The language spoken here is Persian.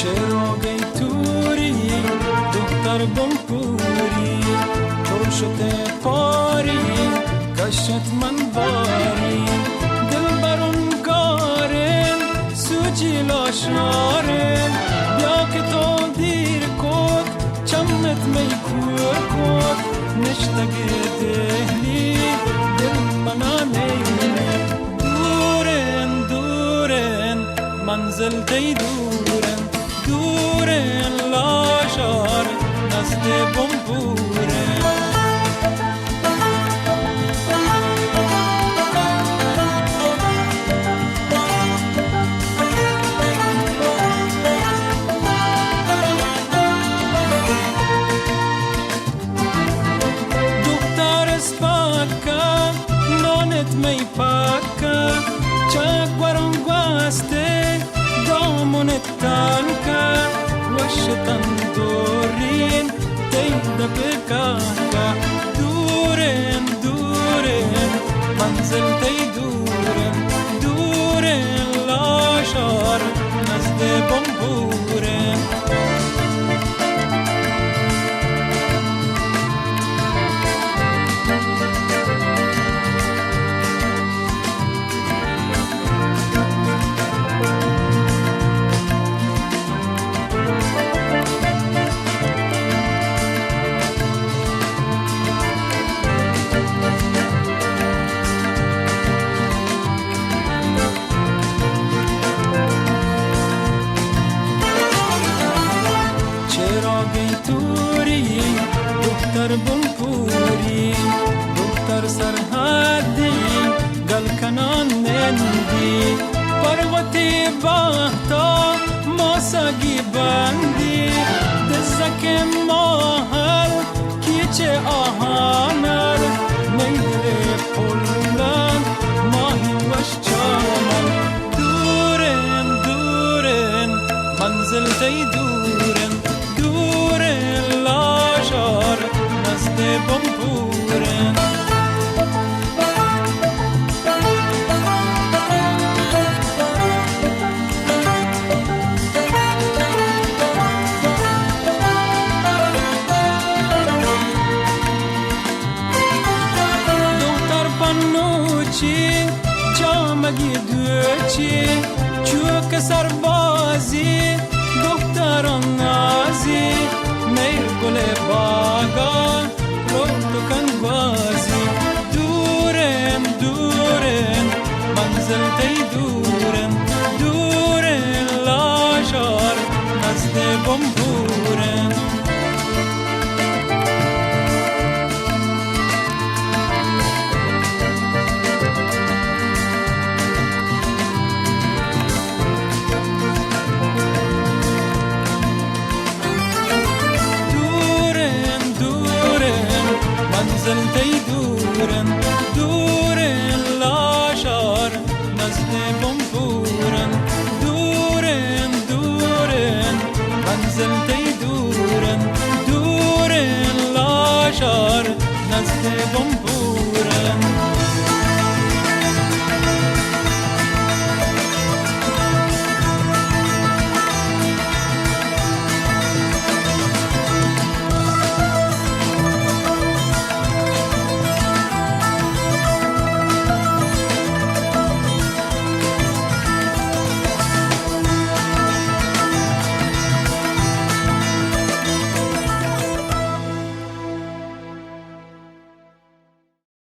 چراغ توری دختر بمپوری تو شده پاری کشت من باری دل برون گارن سوچی لاشارن بیا که تو دیر کد چمت می کور کد نشتگه دهلی دل بنا نیمه دورن دورن منزل دی دورن دورن لاشار نزد بمبورن می پاکا چاکوارون گواسته دامونت تانکا وشتن دورین تیدا بکاکا دورن دورن منزل تی دورن دورن لاشار نزد بمبورن دختر بمپوری دختر سرحدی گل کنان نندی پروتی باحتا ماساگی بندی دزک ماهل کیچه آهانر میدر پولن ماهی وش چامل دورن دورن منزل دی دورن دورن لاشار نزد بمبورن دختر پنوچی جامگی دوچی چوک سربازی دختران نازی میر گل باغا رو تو کن بازی دورن دورن منزل تی دورن دورن لاشار نزد بمبورن منزل تی دورن دورن لاشار نزد بمبورن دورن دورن منزل تی